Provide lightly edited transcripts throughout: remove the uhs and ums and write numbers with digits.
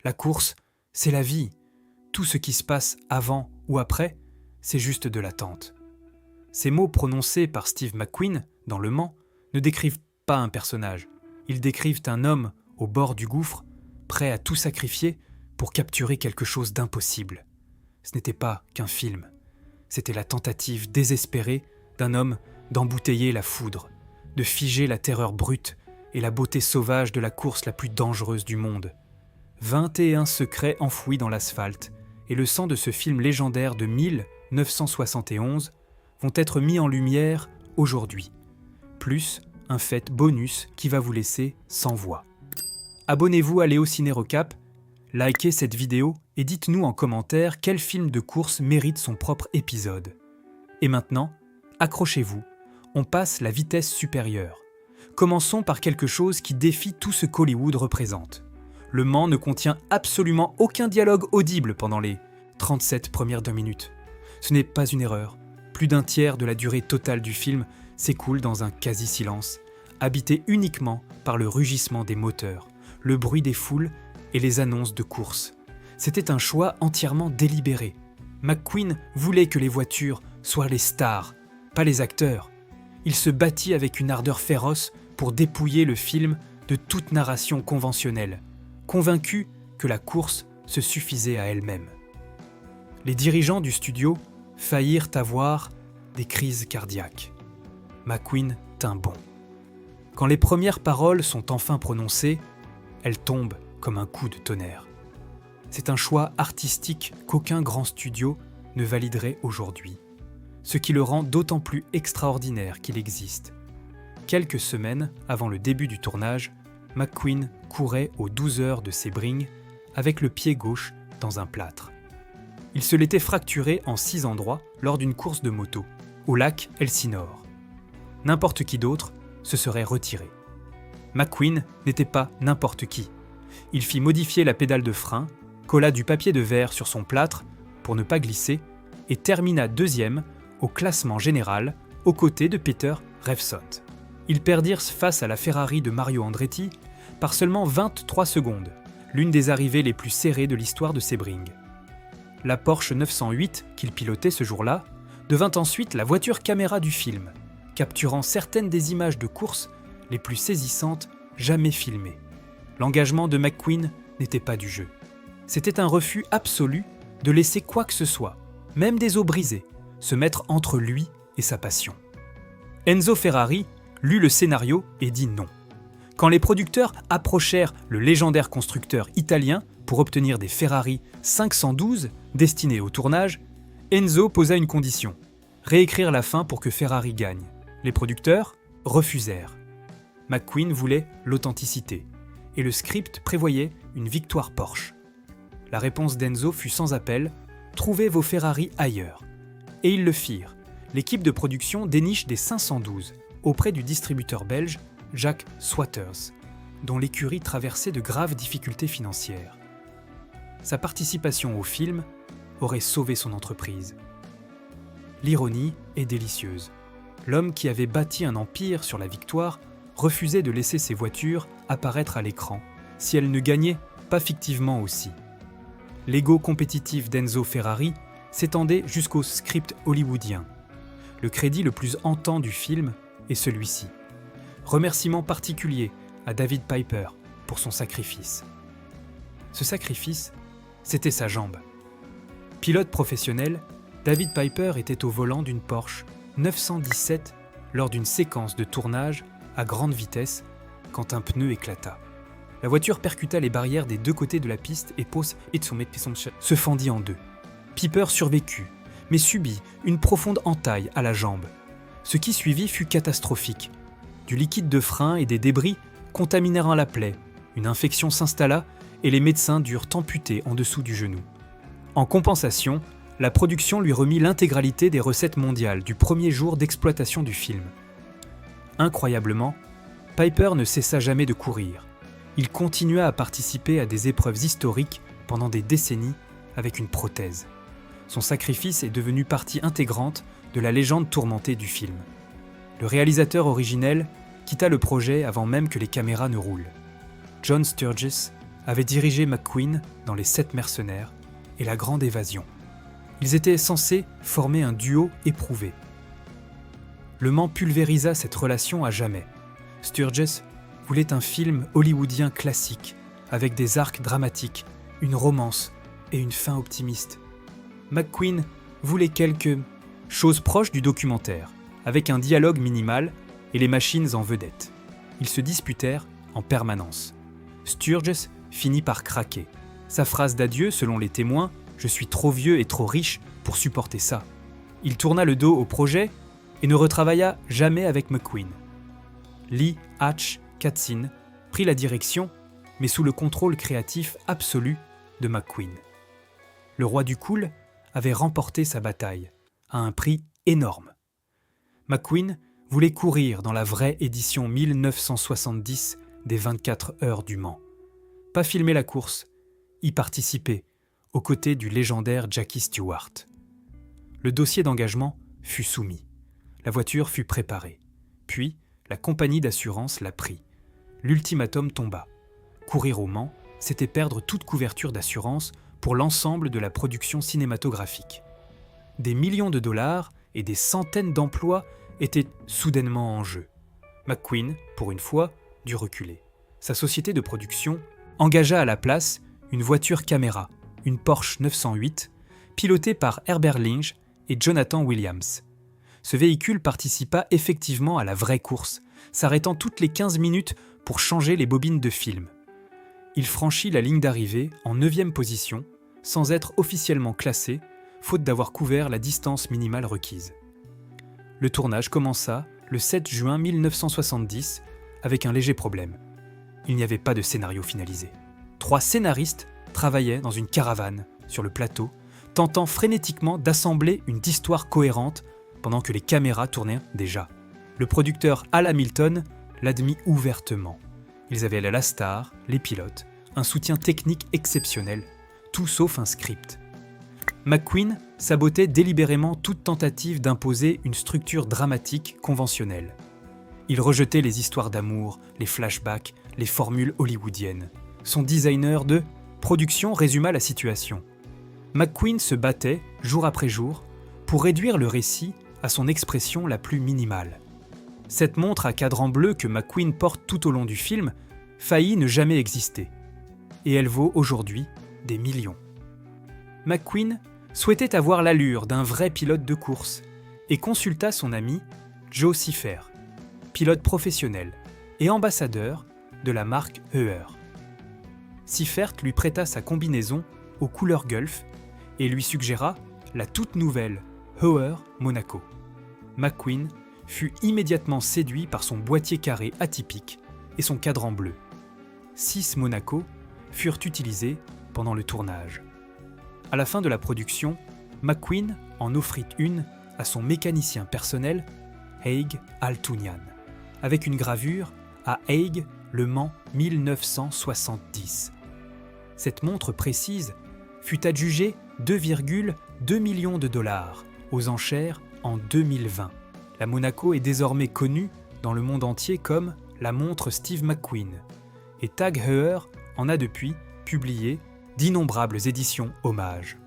La course, c'est la vie. Tout ce qui se passe avant ou après, c'est juste de l'attente. Ces mots prononcés par Steve McQueen dans Le Mans ne décrivent pas un personnage. Ils décrivent un homme au bord du gouffre, prêt à tout sacrifier pour capturer quelque chose d'impossible. Ce n'était pas qu'un film. C'était la tentative désespérée d'un homme d'embouteiller la foudre, de figer la terreur brute et la beauté sauvage de la course la plus dangereuse du monde. 21 secrets enfouis dans l'asphalte et le sang de ce film légendaire de 1971 vont être mis en lumière aujourd'hui. Plus un fait bonus qui va vous laisser sans voix. Abonnez-vous à Léo Ciné Recap, likez cette vidéo et dites-nous en commentaire quel film de course mérite son propre épisode. Et maintenant, accrochez-vous, on passe la vitesse supérieure. Commençons par quelque chose qui défie tout ce qu'Hollywood représente. Le Mans ne contient absolument aucun dialogue audible pendant les 37 premières minutes. Ce n'est pas une erreur. Plus d'un tiers de la durée totale du film s'écoule dans un quasi-silence, habité uniquement par le rugissement des moteurs, le bruit des foules et les annonces de course. C'était un choix entièrement délibéré. McQueen voulait que les voitures soient les stars, pas les acteurs. Il se battit avec une ardeur féroce pour dépouiller le film de toute narration conventionnelle, convaincu que la course se suffisait à elle-même. Les dirigeants du studio faillirent avoir des crises cardiaques. McQueen tint bon. Quand les premières paroles sont enfin prononcées, elles tombent comme un coup de tonnerre. C'est un choix artistique qu'aucun grand studio ne validerait aujourd'hui, ce qui le rend d'autant plus extraordinaire qu'il existe. Quelques semaines avant le début du tournage, McQueen courait aux 12 heures de Sebring avec le pied gauche dans un plâtre. Il se l'était fracturé en 6 endroits lors d'une course de moto, au lac Elsinore. N'importe qui d'autre se serait retiré. McQueen n'était pas n'importe qui. Il fit modifier la pédale de frein, colla du papier de verre sur son plâtre pour ne pas glisser et termina 2e au classement général aux côtés de Peter Revsot. Ils perdirent face à la Ferrari de Mario Andretti par seulement 23 secondes, l'une des arrivées les plus serrées de l'histoire de Sebring. La Porsche 908 qu'il pilotait ce jour-là devint ensuite la voiture caméra du film, capturant certaines des images de course les plus saisissantes jamais filmées. L'engagement de McQueen n'était pas du jeu. C'était un refus absolu de laisser quoi que ce soit, même des os brisés, se mettre entre lui et sa passion. Enzo Ferrari lut le scénario et dit non. Quand les producteurs approchèrent le légendaire constructeur italien pour obtenir des Ferrari 512 destinés au tournage, Enzo posa une condition, réécrire la fin pour que Ferrari gagne. Les producteurs refusèrent. McQueen voulait l'authenticité, et le script prévoyait une victoire Porsche. La réponse d'Enzo fut sans appel, trouvez vos Ferrari ailleurs. Et ils le firent. L'équipe de production déniche des 512 auprès du distributeur belge Jack Swatters, dont l'écurie traversait de graves difficultés financières. Sa participation au film aurait sauvé son entreprise. L'ironie est délicieuse. L'homme qui avait bâti un empire sur la victoire refusait de laisser ses voitures apparaître à l'écran, si elles ne gagnaient pas fictivement aussi. L'ego compétitif d'Enzo Ferrari s'étendait jusqu'au script hollywoodien. Le crédit le plus hantant du film est celui-ci. Remerciement particulier à David Piper pour son sacrifice. Ce sacrifice, c'était sa jambe. Pilote professionnel, David Piper était au volant d'une Porsche 917 lors d'une séquence de tournage à grande vitesse quand un pneu éclata. La voiture percuta les barrières des deux côtés de la piste et se fendit en deux. Piper survécut, mais subit une profonde entaille à la jambe. Ce qui suivit fut catastrophique. Du liquide de frein et des débris contaminèrent la plaie, une infection s'installa et les médecins durent amputer en dessous du genou. En compensation, la production lui remit l'intégralité des recettes mondiales du premier jour d'exploitation du film. Incroyablement, Piper ne cessa jamais de courir. Il continua à participer à des épreuves historiques pendant des décennies avec une prothèse. Son sacrifice est devenu partie intégrante de la légende tourmentée du film. Le réalisateur originel quitta le projet avant même que les caméras ne roulent. John Sturges avait dirigé McQueen dans Les 7 mercenaires et La Grande Évasion. Ils étaient censés former un duo éprouvé. Le Mans pulvérisa cette relation à jamais. Sturges voulait un film hollywoodien classique, avec des arcs dramatiques, une romance et une fin optimiste. McQueen voulait quelque chose proche du documentaire, avec un dialogue minimal et les machines en vedette. Ils se disputèrent en permanence. Sturges finit par craquer. Sa phrase d'adieu, selon les témoins, « Je suis trop vieux et trop riche pour supporter ça ». Il tourna le dos au projet et ne retravailla jamais avec McQueen. Lee Hatch Katzin prit la direction, mais sous le contrôle créatif absolu de McQueen. Le roi du cool avait remporté sa bataille, à un prix énorme. McQueen voulait courir dans la vraie édition 1970 des 24 heures du Mans. Pas filmer la course, y participer, aux côtés du légendaire Jackie Stewart. Le dossier d'engagement fut soumis. La voiture fut préparée. Puis, la compagnie d'assurance la prit. L'ultimatum tomba. Courir au Mans, c'était perdre toute couverture d'assurance pour l'ensemble de la production cinématographique. Des millions de dollars et des centaines d'emplois étaient soudainement en jeu. McQueen, pour une fois, dut reculer. Sa société de production engagea à la place une voiture caméra, une Porsche 908, pilotée par Herbert Lynch et Jonathan Williams. Ce véhicule participa effectivement à la vraie course, s'arrêtant toutes les 15 minutes pour changer les bobines de film. Il franchit la ligne d'arrivée en 9e position, sans être officiellement classé, faute d'avoir couvert la distance minimale requise. Le tournage commença le 7 juin 1970 avec un léger problème. Il n'y avait pas de scénario finalisé. 3 scénaristes travaillaient dans une caravane sur le plateau, tentant frénétiquement d'assembler une histoire cohérente pendant que les caméras tournaient déjà. Le producteur Al Hamilton l'admit ouvertement. Ils avaient la star, les pilotes, un soutien technique exceptionnel, tout sauf un script. McQueen sabotait délibérément toute tentative d'imposer une structure dramatique conventionnelle. Il rejetait les histoires d'amour, les flashbacks, les formules hollywoodiennes. Son designer de production résuma la situation. McQueen se battait, jour après jour, pour réduire le récit à son expression la plus minimale. Cette montre à cadran bleu que McQueen porte tout au long du film faillit ne jamais exister. Et elle vaut aujourd'hui des millions. McQueen souhaitait avoir l'allure d'un vrai pilote de course et consulta son ami Joe Siffert, pilote professionnel et ambassadeur de la marque Heuer. Siffert lui prêta sa combinaison aux couleurs Gulf et lui suggéra la toute nouvelle Heuer Monaco. McQueen fut immédiatement séduit par son boîtier carré atypique et son cadran bleu. 6 Monaco furent utilisés pendant le tournage. À la fin de la production, McQueen en offrit une à son mécanicien personnel, Haig Altounian, avec une gravure à Haig Le Mans 1970. Cette montre précise fut adjugée 2,2 millions de dollars aux enchères en 2020. La Monaco est désormais connue dans le monde entier comme la montre Steve McQueen, et Tag Heuer en a depuis publié d'innombrables éditions hommages.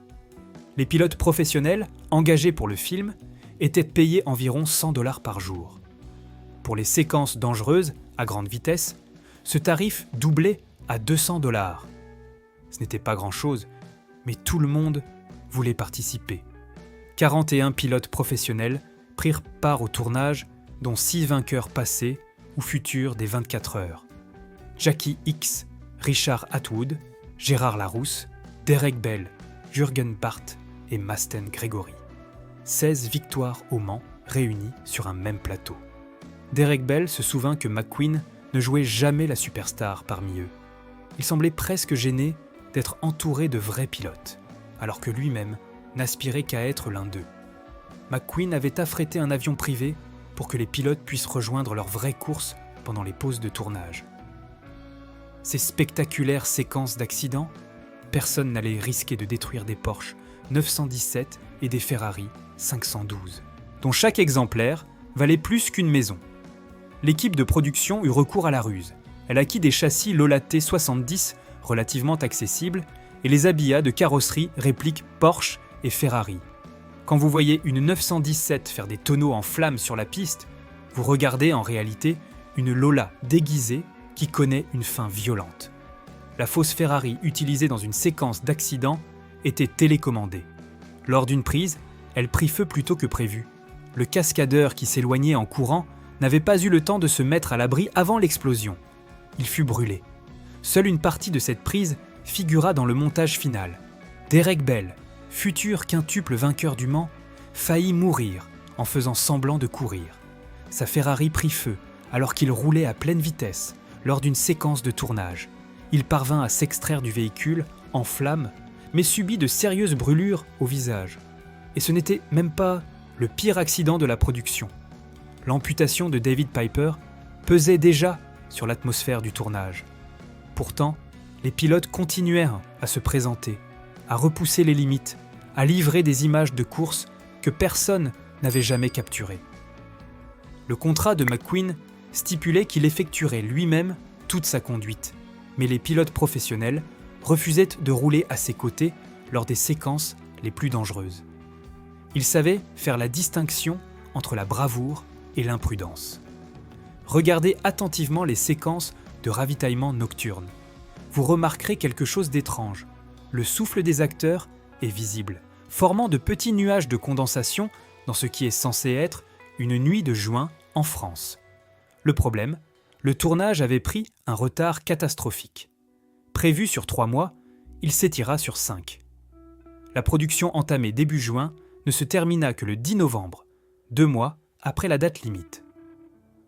Les pilotes professionnels engagés pour le film étaient payés environ 100 $ par jour. Pour les séquences dangereuses à grande vitesse, ce tarif doublait à 200 $. Ce n'était pas grand-chose, mais tout le monde voulait participer. 41 pilotes professionnels prirent part au tournage, dont 6 vainqueurs passés ou futurs des 24 heures. Jackie Hicks, Richard Atwood, Gérard Larousse, Derek Bell, Jürgen Barth et Masten Gregory. 16 victoires au Mans réunies sur un même plateau. Derek Bell se souvint que McQueen ne jouait jamais la superstar parmi eux. Il semblait presque gêné d'être entouré de vrais pilotes, alors que lui-même n'aspirait qu'à être l'un d'eux. McQueen avait affrété un avion privé pour que les pilotes puissent rejoindre leurs vraies courses pendant les pauses de tournage. Ces spectaculaires séquences d'accidents, personne n'allait risquer de détruire des Porsche 917 et des Ferrari 512, dont chaque exemplaire valait plus qu'une maison. L'équipe de production eut recours à la ruse. Elle acquit des châssis Lola T70 relativement accessible, et les habilla de carrosseries répliques Porsche et Ferrari. Quand vous voyez une 917 faire des tonneaux en flammes sur la piste, vous regardez en réalité une Lola déguisée qui connaît une fin violente. La fausse Ferrari utilisée dans une séquence d'accident était télécommandée. Lors d'une prise, elle prit feu plus tôt que prévu. Le cascadeur qui s'éloignait en courant n'avait pas eu le temps de se mettre à l'abri avant l'explosion. Il fut brûlé. Seule une partie de cette prise figura dans le montage final. Derek Bell, futur quintuple vainqueur du Mans, faillit mourir en faisant semblant de courir. Sa Ferrari prit feu alors qu'il roulait à pleine vitesse lors d'une séquence de tournage. Il parvint à s'extraire du véhicule en flammes, mais subit de sérieuses brûlures au visage. Et ce n'était même pas le pire accident de la production. L'amputation de David Piper pesait déjà sur l'atmosphère du tournage. Pourtant, les pilotes continuèrent à se présenter, à repousser les limites, à livrer des images de course que personne n'avait jamais capturées. Le contrat de McQueen stipulait qu'il effectuerait lui-même toute sa conduite, mais les pilotes professionnels refusaient de rouler à ses côtés lors des séquences les plus dangereuses. Il savait faire la distinction entre la bravoure et l'imprudence. Regardez attentivement les séquences de ravitaillement nocturne. Vous remarquerez quelque chose d'étrange. Le souffle des acteurs est visible, formant de petits nuages de condensation dans ce qui est censé être une nuit de juin en France. Le problème, le tournage avait pris un retard catastrophique. Prévu sur 3 mois, il s'étira sur 5. La production entamée début juin ne se termina que le 10 novembre, 2 mois après la date limite.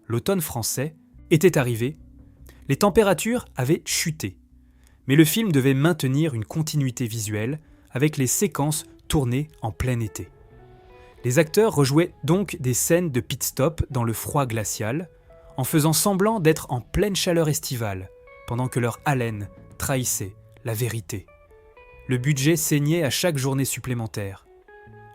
L'automne français était arrivé, les températures avaient chuté, mais le film devait maintenir une continuité visuelle avec les séquences tournées en plein été. Les acteurs rejouaient donc des scènes de pit-stop dans le froid glacial, en faisant semblant d'être en pleine chaleur estivale, pendant que leur haleine trahissait la vérité. Le budget saignait à chaque journée supplémentaire.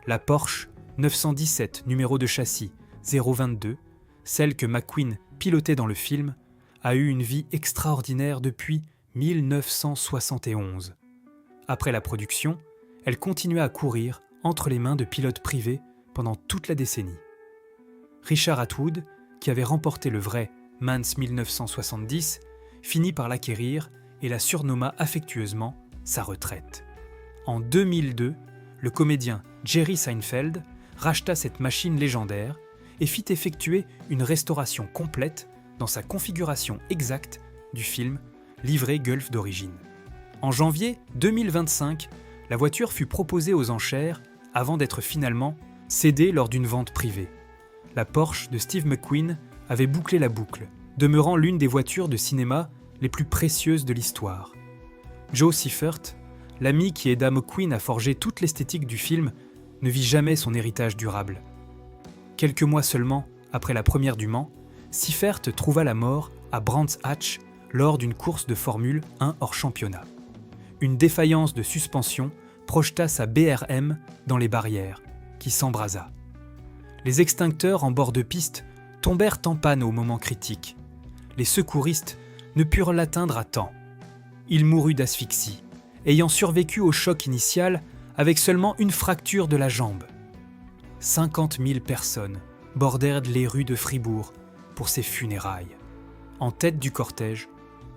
La Porsche 917 numéro de châssis 022, celle que McQueen pilotait dans le film, a eu une vie extraordinaire depuis 1971. Après la production, elle continua à courir entre les mains de pilotes privés pendant toute la décennie. Richard Atwood, qui avait remporté le vrai Mans 1970, finit par l'acquérir et la surnomma affectueusement sa retraite. En 2002, le comédien Jerry Seinfeld racheta cette machine légendaire et fit effectuer une restauration complète dans sa configuration exacte du film livré Gulf d'origine. En janvier 2025, la voiture fut proposée aux enchères avant d'être finalement cédée lors d'une vente privée. La Porsche de Steve McQueen avait bouclé la boucle, demeurant l'une des voitures de cinéma les plus précieuses de l'histoire. Joe Siffert, l'ami qui aida McQueen à forger toute l'esthétique du film, ne vit jamais son héritage durable. Quelques mois seulement après la première du Mans, Siffert trouva la mort à Brands Hatch lors d'une course de Formule 1 hors championnat. Une défaillance de suspension projeta sa BRM dans les barrières, qui s'embrasa. Les extincteurs en bord de piste tombèrent en panne au moment critique. Les secouristes ne purent l'atteindre à temps. Il mourut d'asphyxie, ayant survécu au choc initial avec seulement une fracture de la jambe. 50 000 personnes bordèrent les rues de Fribourg pour ses funérailles. En tête du cortège,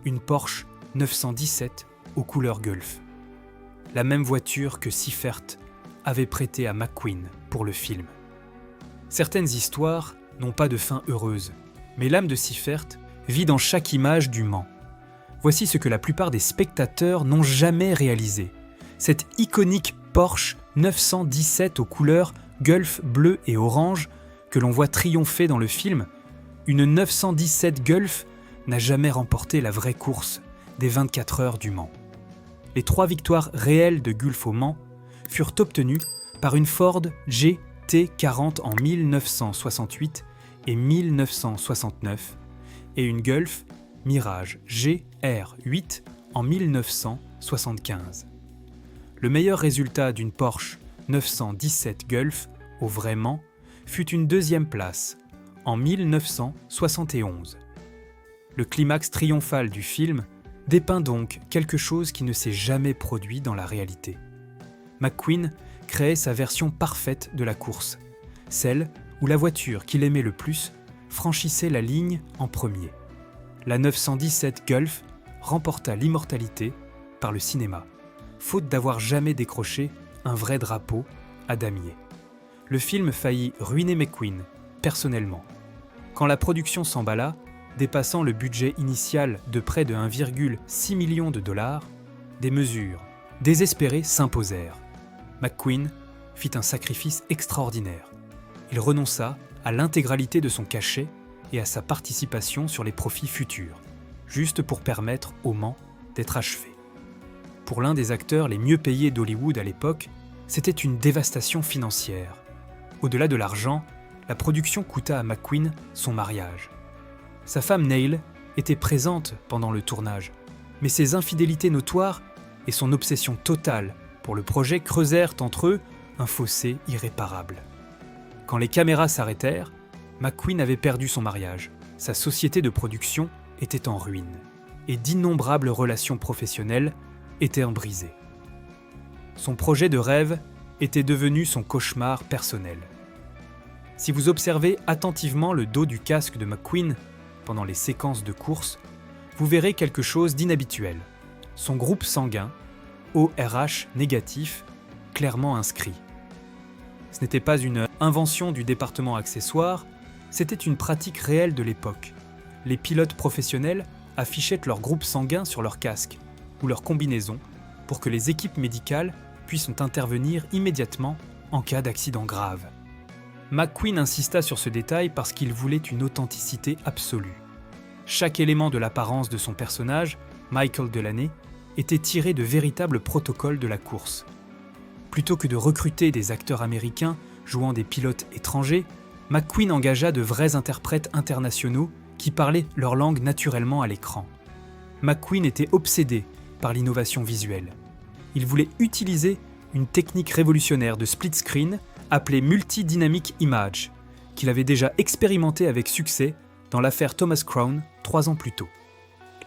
une Porsche 917 aux couleurs Gulf. La même voiture que Siffert avait prêtée à McQueen pour le film. Certaines histoires n'ont pas de fin heureuse, mais l'âme de Siffert vit dans chaque image du Mans. Voici ce que la plupart des spectateurs n'ont jamais réalisé. Cette iconique Porsche 917 aux couleurs Gulf bleu et orange que l'on voit triompher dans le film, une 917 Gulf n'a jamais remporté la vraie course des 24 heures du Mans. Les 3 victoires réelles de Gulf au Mans furent obtenues par une Ford GT40 en 1968 et 1969 et une Gulf Mirage GR8 en 1975. Le meilleur résultat d'une Porsche 917 Gulf au vrai Mans fut une 2e place en 1971. Le climax triomphal du film dépeint donc quelque chose qui ne s'est jamais produit dans la réalité. McQueen créait sa version parfaite de la course, celle où la voiture qu'il aimait le plus franchissait la ligne en premier. La 917 Gulf remporta l'immortalité par le cinéma, faute d'avoir jamais décroché un vrai drapeau à damier. Le film faillit ruiner McQueen, personnellement. Quand la production s'emballa, dépassant le budget initial de près de 1,6 million de dollars, des mesures désespérées s'imposèrent. McQueen fit un sacrifice extraordinaire. Il renonça à l'intégralité de son cachet et à sa participation sur les profits futurs, juste pour permettre au Mans d'être achevé. Pour l'un des acteurs les mieux payés d'Hollywood à l'époque, c'était une dévastation financière. Au-delà de l'argent, la production coûta à McQueen son mariage. Sa femme Neil était présente pendant le tournage, mais ses infidélités notoires et son obsession totale pour le projet creusèrent entre eux un fossé irréparable. Quand les caméras s'arrêtèrent, McQueen avait perdu son mariage, sa société de production était en ruine, et d'innombrables relations professionnelles étaient brisées. Son projet de rêve était devenu son cauchemar personnel. Si vous observez attentivement le dos du casque de McQueen pendant les séquences de course, vous verrez quelque chose d'inhabituel. Son groupe sanguin, ORH négatif, clairement inscrit. Ce n'était pas une invention du département accessoires, c'était une pratique réelle de l'époque. Les pilotes professionnels affichaient leur groupe sanguin sur leur casque ou leur combinaison pour que les équipes médicales puissent intervenir immédiatement en cas d'accident grave. McQueen insista sur ce détail parce qu'il voulait une authenticité absolue. Chaque élément de l'apparence de son personnage, Michael Delaney, était tiré de véritables protocoles de la course. Plutôt que de recruter des acteurs américains jouant des pilotes étrangers, McQueen engagea de vrais interprètes internationaux qui parlaient leur langue naturellement à l'écran. McQueen était obsédé par l'innovation visuelle. Il voulait utiliser une technique révolutionnaire de split screen appelée Multi-Dynamic Image, qu'il avait déjà expérimenté avec succès dans l'affaire Thomas Crown 3 ans plus tôt.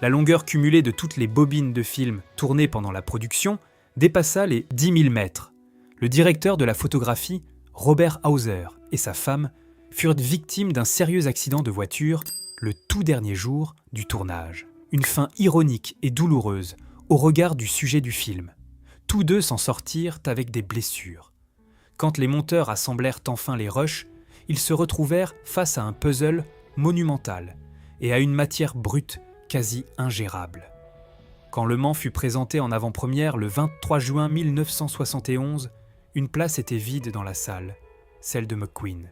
La longueur cumulée de toutes les bobines de films tournées pendant la production dépassa les 10 000 mètres. Le directeur de la photographie, Robert Hauser, et sa femme furent victimes d'un sérieux accident de voiture le tout dernier jour du tournage. Une fin ironique et douloureuse au regard du sujet du film. Tous deux s'en sortirent avec des blessures. Quand les monteurs assemblèrent enfin les rushs, ils se retrouvèrent face à un puzzle monumental et à une matière brute quasi ingérable. Quand Le Mans fut présenté en avant-première le 23 juin 1971, une place était vide dans la salle, celle de McQueen.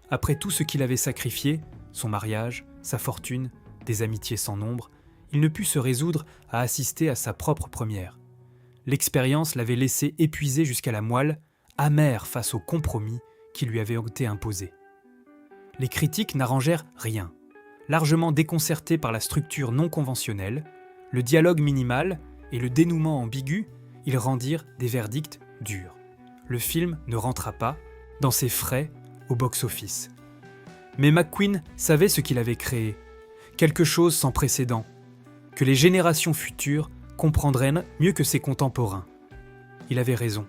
Après tout ce qu'il avait sacrifié, son mariage, sa fortune, des amitiés sans nombre, il ne put se résoudre à assister à sa propre première. L'expérience l'avait laissé épuisé jusqu'à la moelle, amer face au compromis qui lui avait été imposé. Les critiques n'arrangèrent rien. Largement déconcertés par la structure non conventionnelle, le dialogue minimal et le dénouement ambigu, ils rendirent des verdicts durs. Le film ne rentra pas, dans ses frais, au box-office. Mais McQueen savait ce qu'il avait créé, quelque chose sans précédent, que les générations futures comprendraient mieux que ses contemporains. Il avait raison.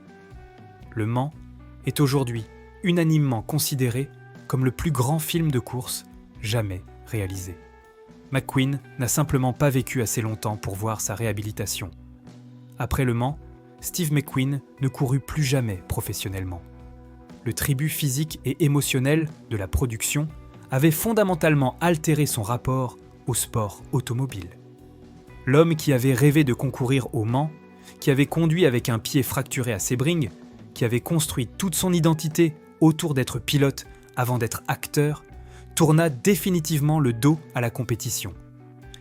Le Mans est aujourd'hui unanimement considéré comme le plus grand film de course jamais réalisé. McQueen n'a simplement pas vécu assez longtemps pour voir sa réhabilitation. Après Le Mans, Steve McQueen ne courut plus jamais professionnellement. Le tribut physique et émotionnel de la production avait fondamentalement altéré son rapport au sport automobile. L'homme qui avait rêvé de concourir au Mans, qui avait conduit avec un pied fracturé à Sebring, qui avait construit toute son identité autour d'être pilote avant d'être acteur, tourna définitivement le dos à la compétition.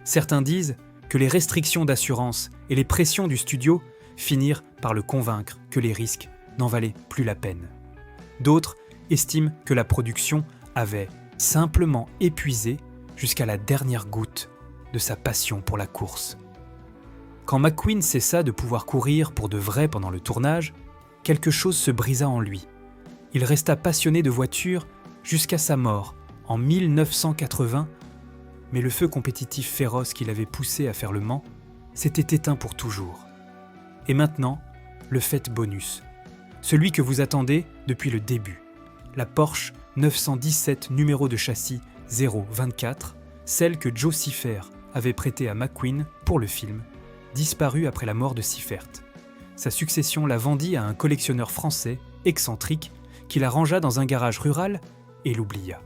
Certains disent que les restrictions d'assurance et les pressions du studio finirent par le convaincre que les risques n'en valaient plus la peine. D'autres estiment que la production avait simplement épuisé jusqu'à la dernière goutte de sa passion pour la course. Quand McQueen cessa de pouvoir courir pour de vrai pendant le tournage, quelque chose se brisa en lui. Il resta passionné de voitures jusqu'à sa mort en 1980, mais le feu compétitif féroce qui l'avait poussé à faire Le Mans s'était éteint pour toujours. Et maintenant, le fait bonus. Celui que vous attendez depuis le début. La Porsche 917 numéro de châssis 024, celle que Joe Siffert avait prêtée à McQueen pour le film, disparue après la mort de Siffert. Sa succession la vendit à un collectionneur français excentrique qui la rangea dans un garage rural et l'oublia.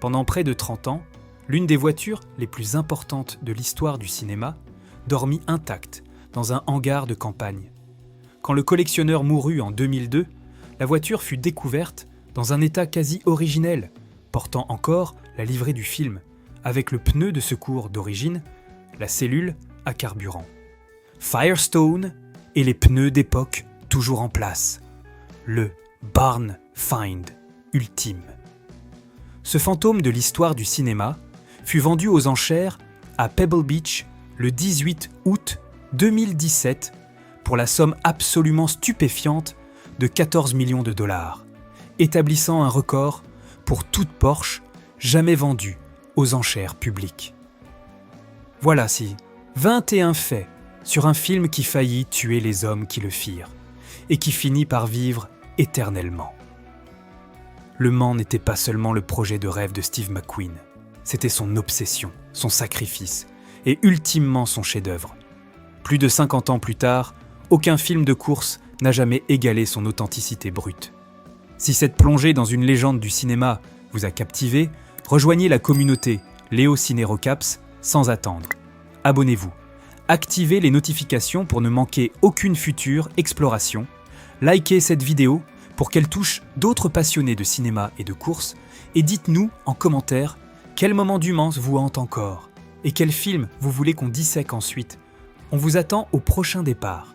Pendant près de 30 ans, l'une des voitures les plus importantes de l'histoire du cinéma dormit intacte dans un hangar de campagne. Quand le collectionneur mourut en 2002, la voiture fut découverte dans un état quasi originel, portant encore la livrée du film, avec le pneu de secours d'origine, la cellule à carburant. Firestone et les pneus d'époque toujours en place. Le Barn Find ultime. Ce fantôme de l'histoire du cinéma fut vendu aux enchères à Pebble Beach le 18 août 2017 pour la somme absolument stupéfiante de 14 millions de dollars, établissant un record pour toute Porsche jamais vendue aux enchères publiques. Voilà 21 faits sur un film qui faillit tuer les hommes qui le firent et qui finit par vivre éternellement. Le Mans n'était pas seulement le projet de rêve de Steve McQueen, c'était son obsession, son sacrifice et ultimement son chef-d'œuvre. Plus de 50 ans plus tard, aucun film de course n'a jamais égalé son authenticité brute. Si cette plongée dans une légende du cinéma vous a captivé, rejoignez la communauté Léo Ciné Recaps sans attendre. Abonnez-vous, activez les notifications pour ne manquer aucune future exploration, likez cette vidéo pour qu'elle touche d'autres passionnés de cinéma et de course et dites-nous en commentaire quel moment du Mans vous hante encore et quel film vous voulez qu'on dissèque ensuite. On vous attend au prochain départ.